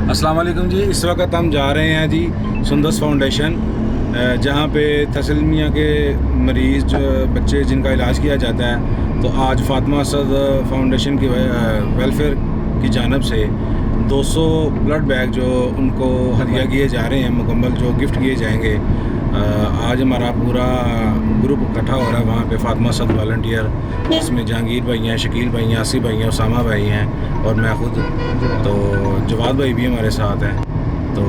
अस्सलाम वालेकुम जी। इस वक्त हम जा रहे हैं जी सुंदस फाउंडेशन, जहाँ पे थैलेसीमिया के मरीज़ जो बच्चे जिनका इलाज किया जाता है। तो आज फातिमा असद फाउंडेशन की वेलफेयर की जानब से 200 ब्लड बैग जो उनको हदिया किए जा रहे हैं, मुकम्मल जो गिफ्ट किए जाएंगे। आज हमारा पूरा ग्रुप इकट्ठा हो रहा है वहाँ पे। फातिमा असद वॉलंटियर, जिसमें जहांगीर भाई हैं, शकील भाई हैं, आसिफ भाई हैं, उसामा भाई हैं और मैं ख़ुद। तो जवाद भाई भी हमारे साथ हैं। तो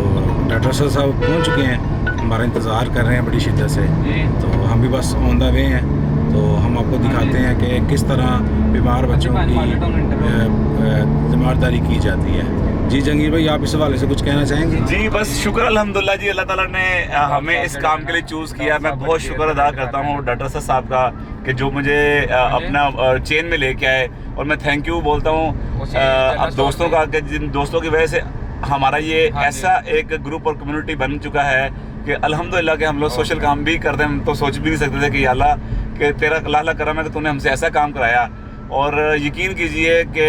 डॉक्टर साहब पहुँच चुके हैं, हमारा इंतज़ार कर रहे हैं बड़ी शिद्दत से। तो हम भी बस ऑन द वे हैं। तो हम आपको दिखाते हैं कि किस तरह बीमार बच्चों की तीमारदारी की जाती है। जी जहांगीर भाई, आप इस हवाले से कुछ कहना चाहेंगे? जी बस शुक्र अल्हम्दुलिल्लाह जी, अल्लाह ताला ने हमें इस काम के लिए चूज़ किया। मैं बहुत शुक्र अदा करता हूँ डॉक्टर साहब का कि जो मुझे अपना चेन में लेके आए। और मैं थैंक यू बोलता हूँ अब दोस्तों का, कि जिन दोस्तों की वजह से हमारा ये ऐसा एक ग्रुप और कम्युनिटी बन चुका है कि अल्हम्दुलिल्लाह कि हम लोग सोशल काम भी करते हैं। हम तो सोच भी नहीं सकते थे कि अल्लाह कि तेरा अल्लाह करम है कि तूने हमसे ऐसा काम कराया। और यकीन कीजिए कि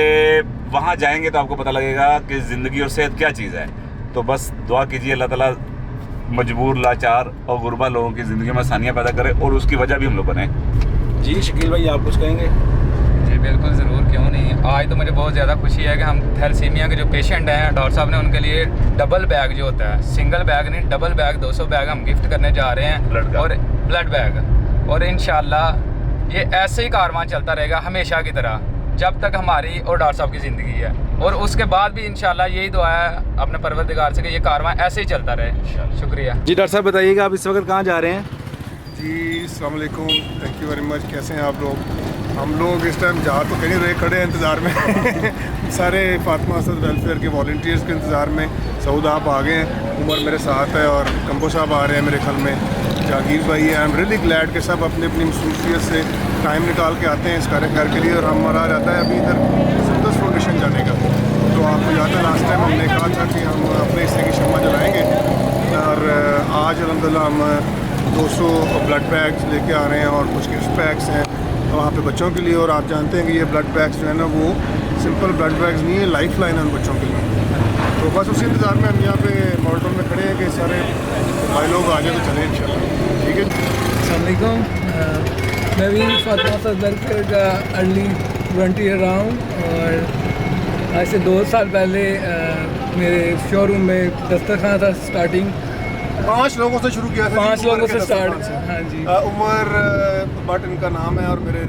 वहाँ जाएंगे तो आपको पता लगेगा कि ज़िंदगी और सेहत क्या चीज़ है। तो बस दुआ कीजिए अल्लाह ताला मजबूर, लाचार और गुरबा लोगों की ज़िंदगी में आसानियाँ पैदा करे और उसकी वजह भी हम लोग बने। जी शकील भाई, आप कुछ कहेंगे? जी बिल्कुल ज़रूर, क्यों नहीं। आज तो मुझे बहुत ज़्यादा खुशी है कि हम थैलेसीमिया के जो पेशेंट हैं, डॉक्टर साहब ने उनके लिए डबल बैग जो होता है, सिंगल बैग नहीं डबल बैग 200 बैग हम गिफ्ट करने जा रहे हैं। और ब्लड बैग, और इंशाल्लाह ये ऐसे ही कारवां चलता रहेगा हमेशा की तरह जब तक हमारी और डॉक्टर साहब की ज़िंदगी है। और उसके बाद भी इंशाल्लाह यही दुआ है अपने परवरदिगार से कि ये कारवां ऐसे ही चलता रहे। शुक्रिया जी डॉक्टर साहब, बताइएगा आप इस वक्त कहाँ जा रहे हैं? जी अस्सलाम वालेकुम, थैंक यू वेरी मच। कैसे हैं आप लोग? हम लोग इस टाइम जा तो कहीं रहे, खड़े हैं इंतज़ार में सारे फातिमा असद वेलफेयर के वॉल्टियर्स के इंतज़ार में। सऊद आप आ गए हैं, उमर मेरे साथ है और कंबो साहब आ रहे हैं मेरे ख्याल में, जहांगीर भाई है। आई एम रियली ग्लैड कि सब अपनी अपनी मसरूफियत से टाइम निकाल के आते हैं इस कार्यक्रम के लिए। और हमारा रहता है अभी इधर सुंदस फाउंडेशन जाने का। तो आपको याद है लास्ट टाइम हमने कहा था कि हम अपने हिस्से की शम्मा जलाएँगे, और आज अलहम्दुलिल्लाह हम 200 ब्लड बैग्स लेके आ रहे हैं और कुछ गिफ्ट बैग्स हैं वहाँ पे बच्चों के लिए। और आप जानते हैं कि ये ब्लड बैग्स जो है ना, वो सिंपल ब्लड बैग्स नहीं है, लाइफ लाइन है उन बच्चों के लिए। तो बस उसी इंतज़ार में हम यहाँ पे मॉडल में खड़े हैं कि सारे भाई लोग आ जाए तो चलें इंशाल्लाह। ठीक है, अस्सलाम वालेकुम। मैं भी फातिमा असद वेलफेयर का अर्ली वॉलंटियर रहा हूँ। और आज से 2 साल पहले मेरे शोरूम में दस्तरखाना था स्टार्टिंग। 5 लोगों से शुरू किया था। 5 लोगों से स्टार्ट। हाँ जी। उमर भट्ट इनका नाम है और मेरे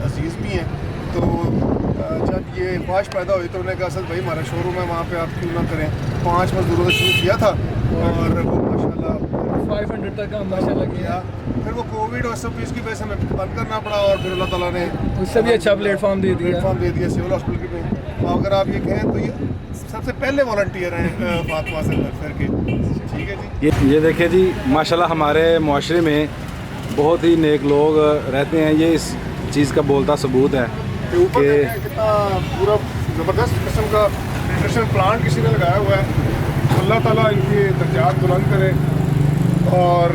अजीज़ भी हैं। तो जब ये ख्वाहिश पैदा हुई तो उन्होंने कहा सर भाई हमारा शोरूम है, वहाँ पे आप क्यों ना करें। 5 मजदूरों से शुरू किया था और वो माशाल्लाह 500 तक का माशाल्लाह किया। फिर वो कोविड और सब चीज़ की वजह से हमें बंद करना पड़ा और फिर अल्लाह ताला ने उससे भी अच्छा प्लेटफॉर्म दे दिया सिविल हॉस्पिटल के पे। और अगर आप ये कहें तो ये सबसे पहले वॉलंटियर हैं फातिमा असद वेलफेयर के। ठीक है जी। ये देखिए जी, माशाल्लाह हमारे मुआशरे में बहुत ही नेक लोग रहते हैं। ये इस चीज़ का बोलता सबूत है कि कितना पूरा ज़बरदस्त किस्म का न्यूट्रिशन प्लांट किसी ने लगाया हुआ है। अल्लाह ताला इनके दर्जात बुलंद करे। और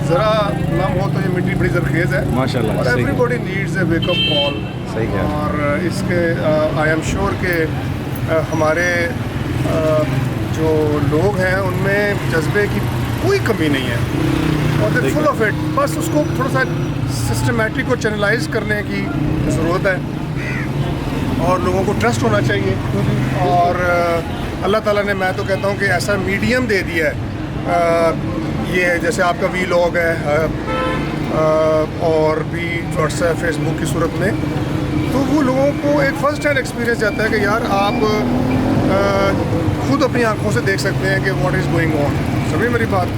ज़रा नम हो तो ये मिट्टी बड़ी ज़रखेज़ है माशाल्लाह। और everybody needs a wake up call. सही है। और इसके आई एम श्योर के हमारे जो लोग हैं उनमें जज्बे की कोई कमी नहीं है और दे फुल ऑफ इट। बस उसको थोड़ा सा सिस्टमेटिक और चैनलाइज करने की ज़रूरत है और लोगों को ट्रस्ट होना चाहिए। और अल्लाह ताला ने, मैं तो कहता हूँ कि ऐसा मीडियम दे दिया है। ये जैसे आपका वीलॉग है और भी व्हाट्सएप फेसबुक की सूरत में, तो वो लोगों को एक फ़र्स्ट हैंड एक्सपीरियंस जाता है कि यार आप खुद अपनी आंखों से देख सकते हैं कि व्हाट इज़ गोइंग ऑन। समझिए मेरी बात।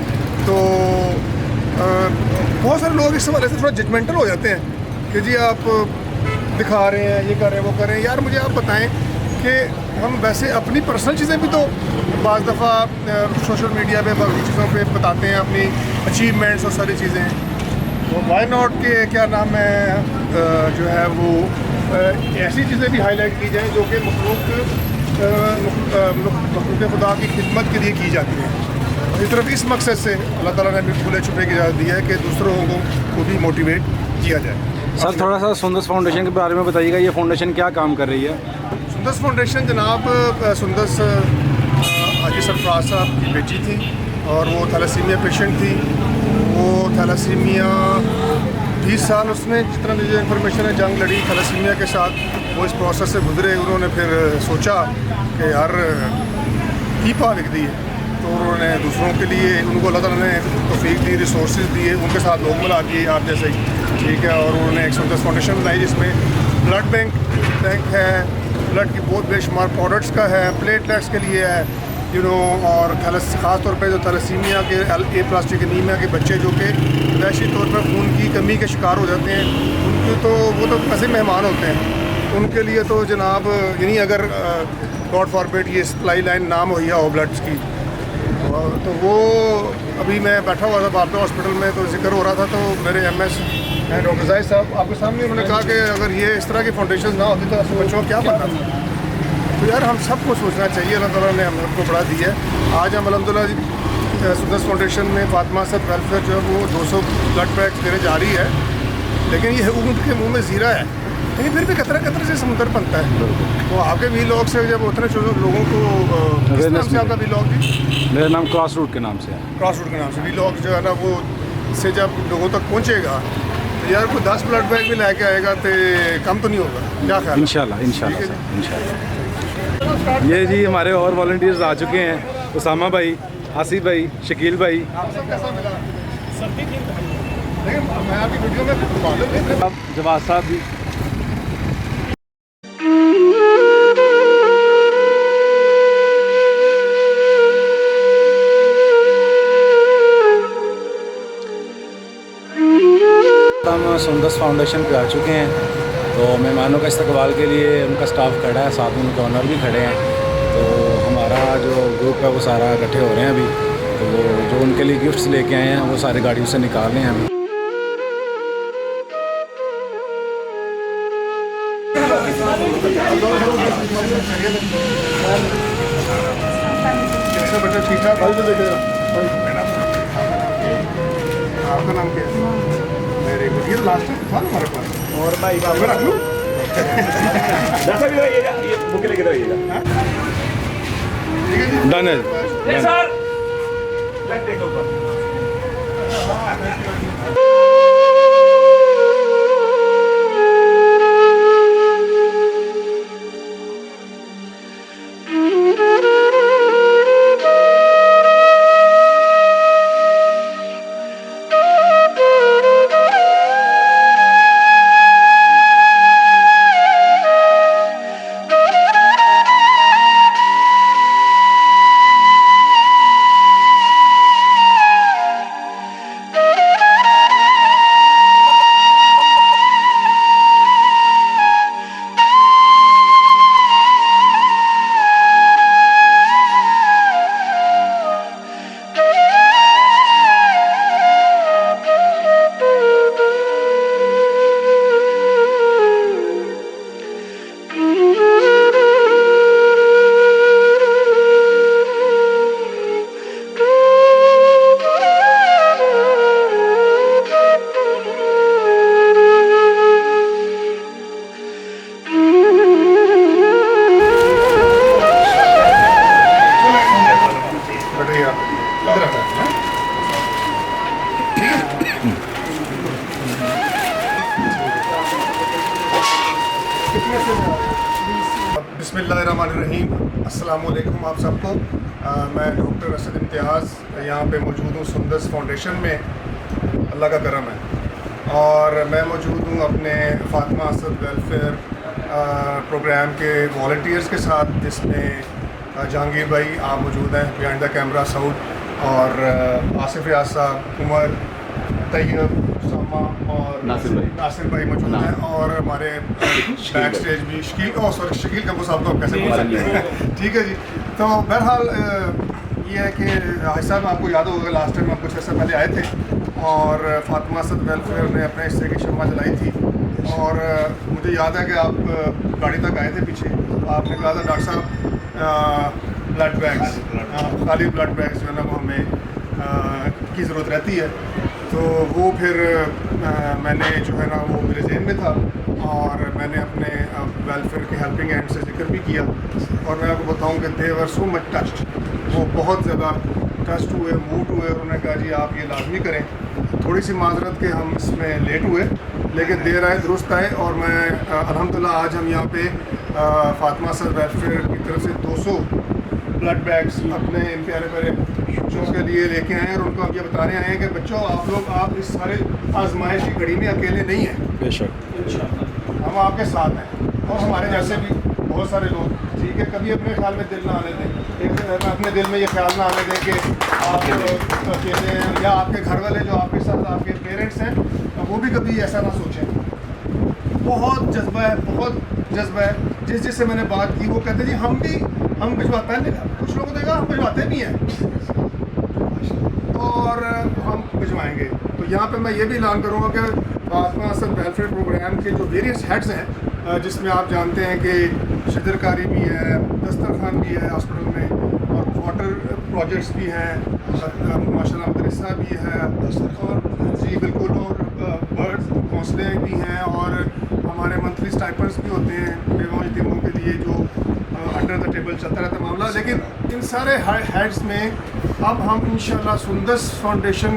तो बहुत सारे लोग इस हवाले से थोड़ा जजमेंटल हो जाते हैं कि जी आप दिखा रहे हैं, ये कर रहे हैं, वो कर रहे हैं। यार मुझे आप बताएं कि हम वैसे अपनी पर्सनल चीज़ें भी तो बाज़ दफ़ा सोशल मीडिया पे बाकी चीज़ों पे बताते हैं, अपनी अचीवमेंट्स और सारी चीज़ें। तो वाई नॉट के क्या नाम है जो है वो ऐसी चीज़ें भी हाईलाइट की जाएँ जो कि मखलूक़ खुदा की खिदमत के लिए की जाती हैं। सिर्फ इस मकसद से अल्लाह ताला ने भी खुले छुपे की इजाज़त दी है कि दूसरों को भी मोटिवेट किया जाए। सर थोड़ा सा सुंदस फाउंडेशन के बारे में बताइएगा, ये फाउंडेशन क्या काम कर रही है? सुंदस फाउंडेशन जनाब सुंदस हाजी सरफराज साहब की बेटी थी और वो थैलेसीमिया पेशेंट थी। वो थैलेसीमिया 20 साल उसने, जितना मुझे इन्फॉर्मेशन है, जंग लड़ी थैलेसीमिया के साथ। वो इस प्रोसेस से गुजरे। उन्होंने फिर सोचा कि यार कीपा लिख दी है, तो उन्होंने दूसरों के लिए, उनको अल्लाह ताला ने तौफीक दी, रिसोर्स दिए, उनके साथ लोग मिला दिए आप जैसे ही, ठीक है। और उन्होंने एक सुंदर फाउंडेशन बनाई जिसमें ब्लड बैंक है, ब्लड की बहुत बेशुमार प्रोडक्ट्स का है, प्लेटलेट्स के लिए है, और ख़ास तौर पे जो थैलेसीमिया के A+ एनीमिया के बच्चे जो कि वैशी तौर पर खून की कमी के शिकार हो जाते हैं, उनके तो वो तो ऐसे मेहमान होते हैं। उनके लिए तो जनाब यानी अगर गॉड फॉरबिड ये सप्लाई लाइन ना मुहैया हो ब्लड्स की, तो वो अभी मैं बैठा हुआ था बापे हॉस्पिटल में, तो जिक्र हो रहा था, तो मेरे MS हैं डॉक्टर जाहिद साहब आपके सामने, उन्होंने कहा कि अगर ये इस तरह की फाउंडेशन ना होती तो ऐसे बच्चों को क्या बनना था। तो यार हम सबको सोचना चाहिए, अल्लाह ताला ने हम सबको बढ़ा दी है। आज हम अल्हम्दुलिल्लाह सुदस फाउंडेशन में फातिमा असद वेलफेयर जो है वो 200 ब्लड बैग्स देने जा रही है, लेकिन ये ऊँट के मुँह में ज़ीरा है, लेकिन फिर भी कतरा कतरे से समुद्र बनता है। तो आपके वीलॉग से जब उतने लोगों को, किस नाम से आपका वीलॉग जी? मेरा नाम क्रॉस रूट के नाम से है। क्रॉस रूट के नाम से वीलॉग जो है ना, वो से जब लोगों तक पहुँचेगा तो यार कोई 10 ब्लड बैग भी लेके आएगा तो कम तो नहीं होगा, क्या ख्याल? इंशाल्लाह ये जी हमारे और वॉलंटियर्स आ चुके हैं, उसामा भाई, आसिफ भाई, शकील भाई। मैं आपकी वीडियो में जवाद साहब भी। हम सुंदस फाउंडेशन पे आ चुके हैं, तो मेहमानों का इस्तकबाल के लिए उनका स्टाफ खड़ा है, साथ में उनके ऑनर भी खड़े हैं। तो हमारा जो ग्रुप है वो सारा इकट्ठे हो रहे हैं अभी, तो वो जो उनके लिए गिफ्ट्स लेके आए हैं वो सारी गाड़ियों से निकाल रहे हैं अभी। कैसे बच्चे ठीक ठाक? आपका नाम क्या है? मेरे को ये लास्ट टाइम था हमारे पास, और भाई मैं रख लूँ? डन है डन। बिस्मिल्लाहिर्रहमानिर्रहीम, अस्सलाम वालेकुम आप सबको। मैं डॉक्टर असद इम्तियाज़ यहाँ पे मौजूद हूँ सुंदस फाउंडेशन में, अल्लाह का करम है। और मैं मौजूद हूँ अपने फातिमा असद वेलफेयर प्रोग्राम के वॉलंटियर्स के साथ, जिसमें जहांगीर भाई आप मौजूद हैं बिहाइंड द कैमरा साउथ, और आसिफ रियाज साहब, उमर, तैयब, उसामा और नासिर भाई मौजूद हैं, और हमारे बैक स्टेज भी शकील कपूर साहब को आप कैसे बोल सकते हैं ठीक है जी। तो बहरहाल ये है कि हाजी साहब आपको याद होगा लास्ट टाइम आप कुछ ऐसा पहले आए थे और फातिमा असद वेलफेयर ने अपने हिस्से की शम्मा जलाई थी, और मुझे याद है कि आप गाड़ी तक आए थे पीछे, आपने कहा था डॉक्टर साहब ब्लड बैग्स, खाली ब्लड बैग्स जो है ना वो हमें की ज़रूरत रहती है। तो वो फिर मैंने जो है ना वो मेरे जहन में था, और मैंने अपने वेलफेयर के हेल्पिंग एंड से जिक्र भी किया। और मैं आपको बताऊं कि दे वर सो मच टच्ड, वो बहुत ज़्यादा टच्ड हुए, मूड हुए। उन्होंने कहा जी आप ये लाजमी करें। थोड़ी सी माजरत के हम इसमें लेट हुए, लेकिन देर आए दुरुस्त आए। और मैं अल्हम्दुलिल्लाह आज हम यहाँ पे फातिमा असद वेलफेयर की तरफ से 200 ब्लड बैग्स अपने इन प्यारे प्यारे बच्चों के लिए लेके आए हैं। और उनको हम ये बता रहे हैं कि बच्चों आप इस सारे आजमाइश की घड़ी में अकेले नहीं हैं, बेशक हम आपके साथ हैं। और हमारे जैसे भी बहुत सारे लोग, ठीक है, कभी अपने ख्याल में दिल ना आने दें, अपने दिल में ये ख्याल ना आने दें कि आप अकेले हैं, या आपके घर वाले जो आपके साथ आपके पेरेंट्स हैं वो भी कभी ऐसा ना सोचें। बहुत जज्बा है, बहुत जज्बा है। जिससे मैंने बात की वो कहते जी हम भिजवाते हैं, कुछ लोगों को देखा हम भिजवाते भी हैं और हम भिजवाएंगे। तो यहाँ पे मैं ये भी ऐलान करूँगा कि फातिमा असद वेलफेयर प्रोग्राम के जो वेरियस हेड्स हैं, जिसमें आप जानते हैं कि शिदरकारी भी है, दस्तरखान भी है हॉस्पिटल में, और वाटर प्रोजेक्ट्स भी हैं, माशाल्लाह मदरसा भी है, और जी बिल्कुल, और बर्ड घोंसले भी हैं, और हमारे मंथली स्टाइपेंड्स भी होते हैं बेवा यतीमों के लिए जो अंडर द टेबल चलता रहता है मामला। लेकिन इन सारे हेड्स में अब हम इंशाल्लाह सुंदस फाउंडेशन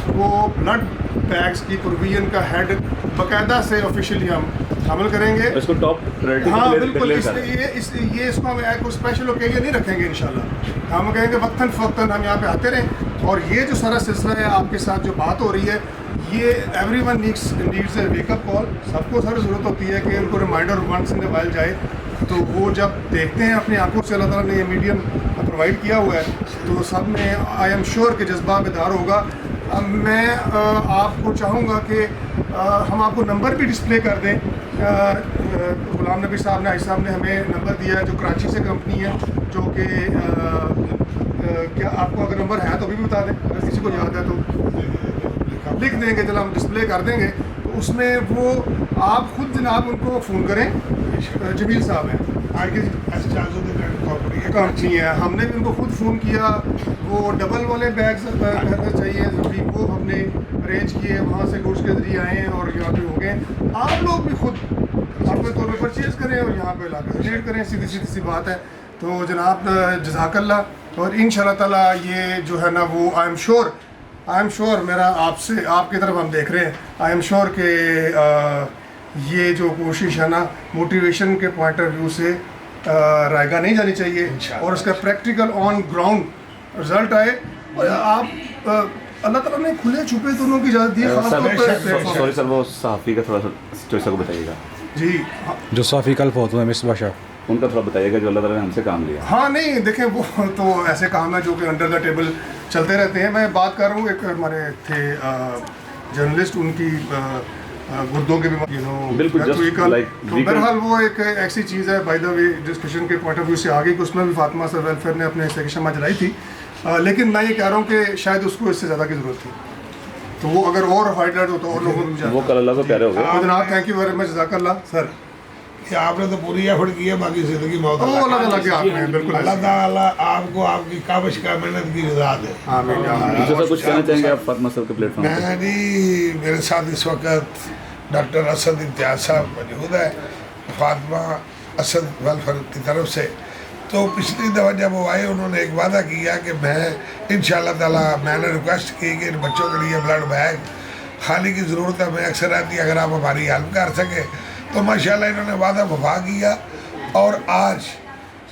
को ब्लड बैग्स की प्रोविजन का हेड बाकायदा से ऑफिशियली हम शामिल करेंगे। इसको टॉप प्रायोरिटी हाँ बिल्कुल, ये इसको हम एक स्पेशल ओकेजन नहीं रखेंगे इंशाल्लाह। हम कहेंगे वक्तन फ़वक्तन हम यहाँ पे आते रहें। और ये जो सारा सिलसिला है आपके साथ जो बात हो रही है, ये everyone needs a wake up call. सबको सर ज़रूरत होती है कि उनको reminder once in the while जाए। तो वो जब देखते हैं अपनी आंखों से, अल्लाह ताला ने ये मीडियम प्रोवाइड किया हुआ है, तो सब में आई एम श्योर कि जज्बा बेदार होगा। मैं आपको चाहूँगा कि हम आपको नंबर भी डिस्प्ले कर दें। गुलाम नबी साहब ने हमें नंबर दिया है, जो कराची से कंपनी है, जो कि क्या आपको अगर नंबर है तो भी बता दें, अगर किसी को याद है तो लिख देंगे, चलो हम डिस्प्ले कर देंगे। तो उसमें वो आप खुद जनाब उनको फ़ोन करें। जमील साहब हैं आगे कंपनी है, हमने भी उनको खुद फ़ोन किया। वो डबल वाले बैग्स चाहिए ज़रूरी, वो हमने अरेंज किए, वहाँ से गुड्स के ज़रिए आए हैं और यहाँ पे हो गए। आप लोग भी खुद अपने तौर पर परचेज़ करें और यहाँ पे लाकर रेट करें, सीधी सी बात है। तो जनाब जज़ाकल्लाह। और इंशाल्लाह ताला ये जो है ना वो आई एम श्योर मेरा आपसे आपकी तरफ हम देख रहे हैं, आई एम श्योर कि ये जो कोशिश है ना मोटिवेशन के पॉइंट ऑफ व्यू से रायगा नहीं जानी चाहिए, और उसका प्रैक्टिकल ऑन ग्राउंड रिजल्ट आए। और आप अल्लाह ताला ने खुले छुपे दोनों की इजाज़त दी है। सॉरी सर, वो सहाफ़ी का थोड़ा सा स्टोरी को बताइएगा जी। जो साफ़ी कल फौत हुए मिस बादशाह, उनका थोड़ा बताइएगा जो अल्लाह ताला ने हमसे काम लिया। हाँ नहीं देखें, वो तो ऐसे काम है जो कि अंडर द टेबल चलते रहते हैं। मैं बात कर रहा हूँ, एक हमारे थे जर्नलिस्ट, उनकी गुर्दों के बीमारी बिल्कुल तो बहरहाल वो एक ऐसी चीज़ है, बाय द वे डिस्कशन के पॉइंट ऑफ व्यू से आ गई कि उसमें भी फातिमा असद वेलफेयर ने अपने हिस्से की शम्मा जलाई थी। लेकिन मैं ये कह रहा हूँ कि शायद उसको इससे ज़्यादा की ज़रूरत थी, तो वो अगर और हाईलाइट होता और लोगों को वो कल अल्लाह को प्यारे हो गए। जनाब थैंक यू वेरी मच, जज़ाकल्लाह सर। कि आपने तो पूरी एफर्ट की है, बाकी जिंदगी बहुत अल्लाह ताला के हाथ में है, बिल्कुल अल्लाह ताला आपको आपकी काबिश का मेहनत की रज़ा दे। आमीन। दूसरा कुछ कहना चाहेंगे आप फातिमा असद के प्लेटफॉर्म पर? मैं जी, मेरे साथ इस वक्त डॉक्टर असद इम्तियाज़ साहब मौजूद है फातिमा असद वेलफेयर की तरफ से। तो पिछली दफ़ा जब वो आए उन्होंने एक वादा किया कि मैं इंशाअल्लाह ताला, मैंने रिक्वेस्ट की कि इन बच्चों के लिए ब्लड बैग खाली की ज़रूरत है, मैं अक्सर रहती है, अगर आप हमारी हेल्प कर सकें। तो माशाल्लाह इन्होंने वादा वफा किया और आज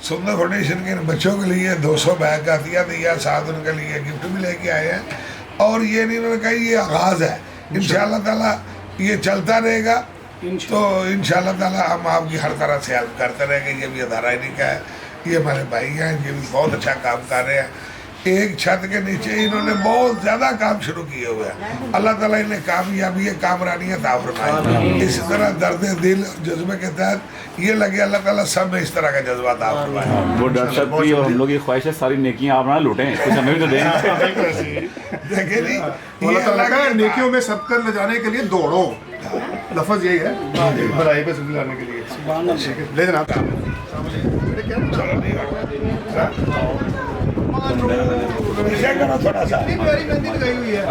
सुंदर फाउंडेशन के इन बच्चों के लिए 200 बैग का दिया दिया, साथ उनके लिए गिफ्ट भी लेके आए हैं। और ये नहीं, उन्होंने कहा ये आगाज़ है, इंशाअल्लाह ताला ये चलता रहेगा। तो इंशाअल्लाह ताला हम आपकी हर तरह से हेल्प करते रहेंगे। ये भी अदारा ही नहीं का है, ये हमारे भाई हैं, ये भी बहुत अच्छा काम कर रहे हैं। एक छत के नीचे इन्होंने बहुत ज़्यादा काम शुरू किए हुए हैं। अल्लाह ताला इन्हें कामयाबी है, कामरानी अता फरमाए। इसी तरह दर्द दिल जज्बे के तहत ये लगे, अल्लाह ताला सब में इस तरह का जज्बा अता फरमाए। वो डॉक्टर साहब की और हम लोग की ख्वाहिश है सारी नेकियां आप ना लूटें, कुछ हमें भी तो दें। देखिए नहीं, अल्लाह ताला का नेकियों में सबकर ले जाने के लिए दौड़ो, लफ्ज़ यही है, भलाई पे सब लाने के लिए। ले जनाब थोड़ा सा प्यारी मेहंदी लगाई हुई है।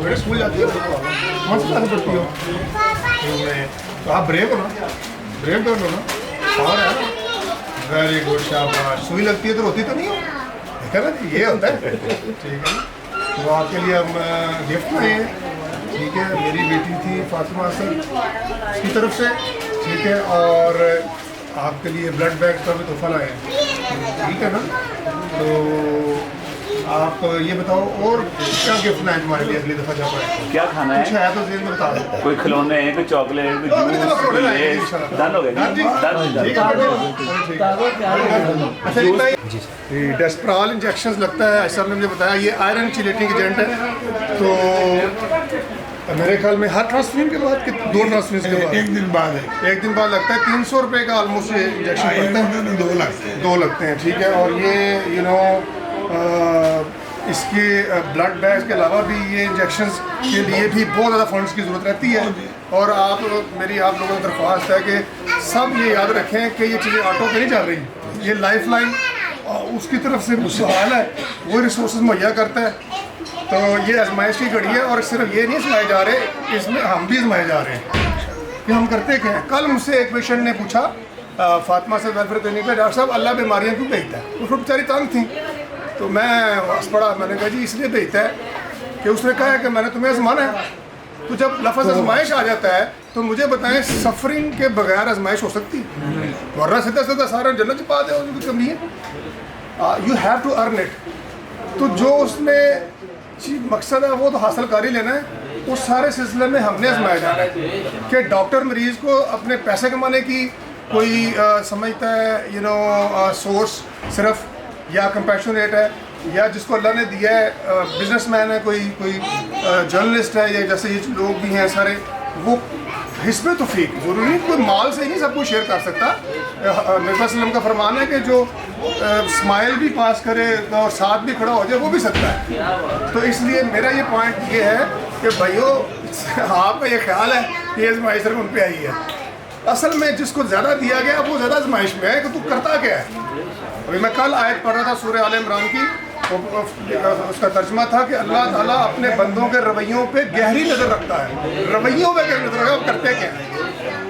बेटे स्कूल जाती हो? कौन सी क्लास पढ़ती हो? तो आप ब्रेव हो ना, ब्रेव कर लो ना, और है ना, वेरी गुड, शाबाश। सुई लगती है तो रोती तो नहीं हो, ठीक है ना जी, ये होता है, ठीक है। तो आपके लिए हम गिफ्ट लाए हैं, ठीक है, मेरी बेटी थी फातिमा असद की तरफ से, ठीक है, और आपके लिए ब्लड बैंक का भी तोहफा लाए हैं, ठीक है ना। तो आप ये बताओ और क्या गिफ्ट लाए तुम्हारे लिए अगली दफ़ा जब आए? क्या खाना कुछ है? है तो जेल में बता दो। कोई खिलौने हैं, कोई चॉकलेट, कोई अगली दफ़ा जूस, खिलौने कोई लाएंगे लेस? इंशाल्लाह। डन हो गया डन जी? जी? डन ठीक है, अच्छा इतना ही। डेस्पराल इंजेक्शन लगता है, ऐसा ने मुझे बताया, ये आयरन चिलेटिंग एजेंट है। तो मेरे ख्याल में हर ट्रांसफ्यूजन के बाद कि 2 ट्रांसफ्यूजन के बाद एक दिन बाद है, 1 दिन बाद लगता है। 300 रुपये का ऑलमोस्ट ये इंजेक्शन पड़ता है, 2 लगते हैं। 2 लगते हैं, ठीक है। और ये इसके ब्लड बैग्स के अलावा भी ये इंजेक्शंस के लिए भी बहुत ज़्यादा फंड्स की ज़रूरत रहती है। और आप लोगों को दरख्वास्त है कि सब ये याद रखें कि ये चीज़ें ऑटो पे नहीं चल रही, ये लाइफ लाइन उसकी तरफ से सवाल है, वो रिसोर्स मुहैया करता है। तो ये आजमाइश की घड़ी है, और सिर्फ ये नहीं आजमाए जा रहे, इसमें हम भी आजमाए जा रहे हैं कि हम करते क्या हैं। कल मुझसे एक पेशेंट ने पूछा फातिमा से वेलफेयर क्लिनिक पे, डॉक्टर साहब अल्लाह बीमारियाँ क्यों भेजता है? वो बेचारी तंग थी, तो मैं हंस पड़ा। मैंने कहा जी इसलिए भेजता है कि उसने कहा है कि मैंने तुम्हें आजमाना है। तो जब लफ्ज़ आजमाइश आ जाता है तो मुझे बताएं, सफरिंग के बगैर आजमाइश हो सकती है? वरना सीधा सीधा सारा जन्नत पा दे, उसकी कमी है। You have to earn it. तो जो उसमें मकसद है वो तो हासिल कर ही लेना है। उस सारे सिलसिले में हमने आजमाया जाना है कि डॉक्टर मरीज़ को अपने पैसे कमाने की कोई समझता है सोर्स सिर्फ, या कंपैशन रेट है, या जिसको अल्लाह ने दिया है बिजनेसमैन है, कोई जर्नलिस्ट है, या जैसे ये लोग भी हैं सारे, वो हिस्बे तौफीक ज़रूरी नहीं, कोई माल से ही नहीं सब कुछ शेयर कर सकता। नबी वसल्लम का फरमान है कि जो स्माइल भी पास करे और साथ भी खड़ा हो जाए वो भी सकता है। तो इसलिए मेरा ये पॉइंट ये है कि भाइयों आपका ये ख्याल है कि ये आजमाइश सिर्फ उन पर आई है। असल में जिसको ज़्यादा दिया गया वो ज़्यादा आजमाइश में है कि तू करता क्या है। अभी मैं कल आयत पढ़ रहा था सूरह आल इमरान की, उसका तर्जमा था कि अल्लाह ताला अपने बंदों के रवैयों पे गहरी नज़र रखता है। रवैयों पे गहरी नज़र रखता है, करते क्या हैं,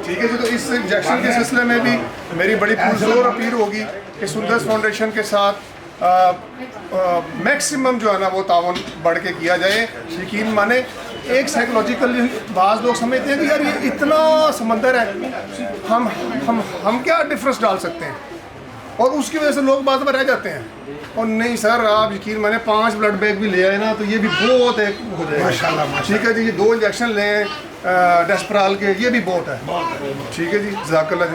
ठीक है जी। तो इस इंजेक्शन के सिलसिले में भी मेरी बड़ी पुरजोर अपील होगी कि सुंदर फाउंडेशन के साथ मैक्सिमम जो है ना वो तावन बढ़ के किया जाए। यकीन माने एक साइकोलॉजिकल बाज़ लोग समझते हैं कि यार ये इतना समंदर है, हम क्या डिफरेंस डाल सकते हैं, और उसकी वजह से लोग बाद में रह जाते हैं। और नहीं सर, आप यकीन माने 5 ब्लड बैग भी ले आए ना तो ये भी बहुत एक हो जाएगा माशाल्लाह। ठीक है जी, ये 2 इंजेक्शन लें डेस्पराल के, ये भी बहुत है, ठीक है जी। जज़ाकल्लाह।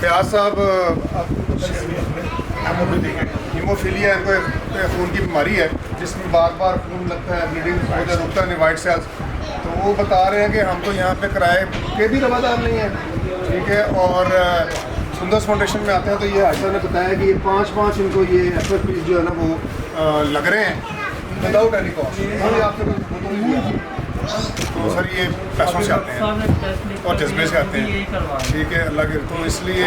प्याज साहब हीमोफीलिया, इनको खून की बीमारी है जिसमें बार बार खून लगता है, ब्लीडिंग रुकता नहीं, वाइट सेल्स। तो वो बता रहे हैं कि हम तो यहाँ पे किराए के भी रवादार नहीं है, ठीक है। और सुंदर फाउंडेशन में आते हैं तो ये आयशा ने बताया कि ये 5-5 इनको ये FFP जो है ना वो लग रहे हैं विदाउट एनी कॉस्ट। आपसे तो सर ये पैसों से आते हैं और जज्बे से आते हैं, ठीक है अल्लाह के। तो इसलिए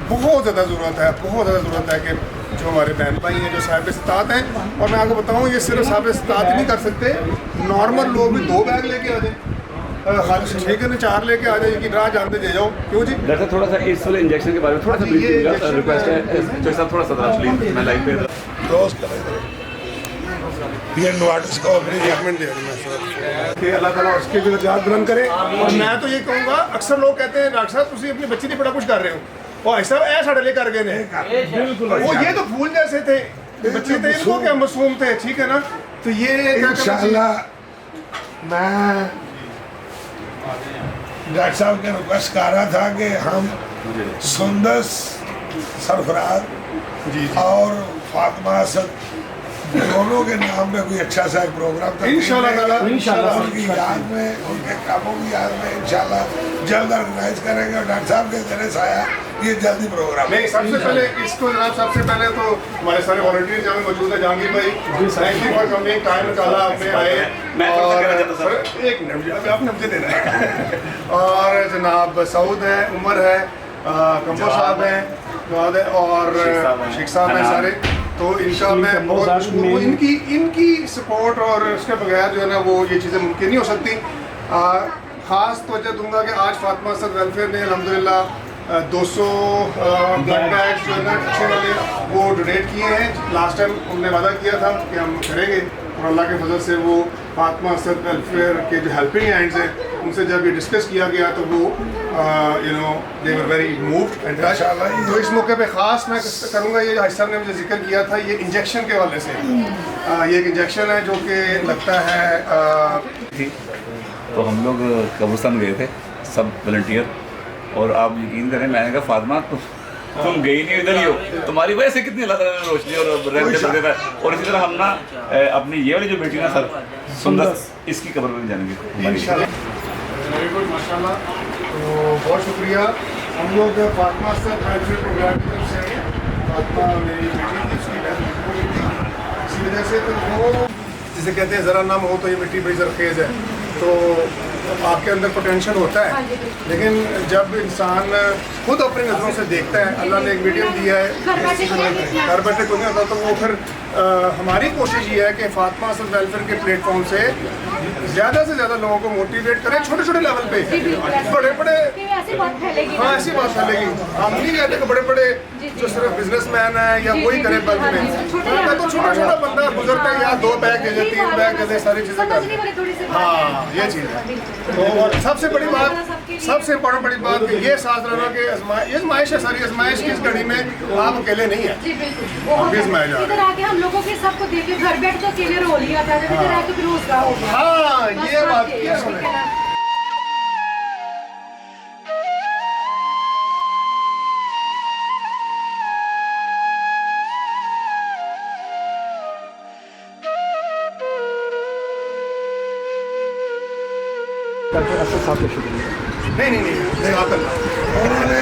बहुत ज़्यादा ज़रूरत है, बहुत ज़्यादा ज़रूरत है कि जो हमारे बहन भाई हैं जो साहिब इस्तात हैं, और मैं आपको बताऊँ ये सिर्फ साहिब इस्तात नहीं कर सकते, नॉर्मल लोग भी 2 बैग लेके आ जाए, हर 6 के 4 लेके आ जाए कि राह जानते दे जाओ। क्यों जी? डॉक्टर साहब थोड़ा सा इस वाले इंजेक्शन के बारे में थोड़ा सा ब्रीफ कीजिएगा, रिक्वेस्ट है। जो साहब थोड़ा सा प्लीज, मैं लाइव पे दोस्त ये नोटिस को अपनी ट्रीटमेंट दे रही कि अल्लाह ताला उसके भी दर्जात बुलंद करे। और मैं तो ये कहूँगा, अक्सर लोग कहते हैं डॉक्टर साहब तुम अपनी बच्ची नहीं बड़ा कुछ कर रहे हो, और ऐसा साढ़े ले कर गए बिल्कुल, वो ये तो फूल जैसे थे बच्चे थे, इनको क्या मासूम थे, ठीक है ना। तो ये इंशाल्लाह मैं डॉक्टर साहब के रिक्वेस्ट कर रहा था कि हम सुंदर सरफराज जी और फातिमा असद दोनों के नाम में कोई अच्छा सा एक प्रोग्राम इंशाल्लाह उनकी याद में, उनके कामों की याद में इंशाल्लाह जल्द ऑर्गेनाइज करेंगे। और डॉक्टर साहब के जरिए से आया ये जल्दी प्रोग्राम नहीं। सबसे पहले इसको जनाब, सबसे पहले तो हमारे सारे वॉलंटियर जहाँ मौजूद है, जहांगीर भाई thank you for coming, time निकाला आपने आए। और एक मिनट आपने मुझे देना है। और जनाब सऊद है, उमर है, कंबो साहब हैं, और शेख साहब हैं सारे, तो इनका मैं बहुत इनकी सपोर्ट और उसके बगैर जो है ना वो ये चीज़ें मुमकिन नहीं हो सकती। ख़ास तवज्जो दूंगा कि आज फातिमा असद वेलफेयर ने अल्हम्दुलिल्लाह 200 ब्लड बैग्स जो है ना अच्छे वाले वो डोनेट किए हैं। लास्ट टाइम हमने वादा किया था कि हम करेंगे और अल्लाह के फजल से वो फातिमा असद वेलफेयर के जो हेल्पिंग हैंड्स हैं उनसे जब ये डिस्कस किया गया तो वो you know they were very moved and तो इस मौके पे ख़ास मैं करूँगा, ये हाजी साहब ने मुझे जिक्र किया था, ये इंजेक्शन के हवाले से ये एक इंजेक्शन है जो कि लगता है तो हम लोग कब्रिस्तान गए थे सब वॉलंटियर, और आप यकीन करें मैंने कहा फातिमा तुम गई नहीं, इधर ही हो, तुम्हारी वजह से कितनी अल्लाह ताला ने रोशनी और रहमत कर देता है। और इसी तरह हम ना अपनी ये वाली जो बेटी ना सर सुंदर, इसकी कब्र में जाएंगे हमारी। वेरी गुड माशाल्लाह। तो बहुत शुक्रिया। हम लोग फातिमा असद वेलफेयर प्रोग्राम की तरफ से, फातिमा मेरी बेटी थी, उसकी डेथ हो गई थी, इसी वजह से तो वो जिसे कहते हैं ज़रा नाम हो तो ये मिट्टी बड़ी ज़रखेज़ है, तो आपके अंदर पोटेंशियल होता है, लेकिन जब इंसान खुद अपनी नज़रों से देखता है, अल्लाह ने एक मीडियम दिया है घर बैठे कोई नहीं होता, तो वो फिर हमारी कोशिश ये है कि फातिमा असद वेलफेयर के प्लेटफॉर्म से ज़्यादा से ज़्यादा लोगों को मोटिवेट करें, छोटे छोटे लेवल पे, बड़े बड़े हाँ ऐसी बात फैलेगी। हम नहीं कहते कि बड़े बड़े जो सिर्फ बिजनेसमैन है या वही करे बल्क में, तो छोटा छोटा बंदा गुजरता है, या 2 बैग दे दे, 3 बैग दे दे, सारी चीज़ें कर, हाँ ये चीज़ है। तो और सबसे बड़ी बात, सबसे इम्पोर्टेंट बड़ी बात कि ये साथ रहना कि ये आजमाइश है, सारी आजमाइश की इस घड़ी में आप अकेले नहीं है, इधर आके हम लोगों के सबको देखे घर बैठ तो अकेले रो लिया था, इधर आके फिर उसका हो गया। हाँ ये बात ये सुने। नहीं, उन्होंने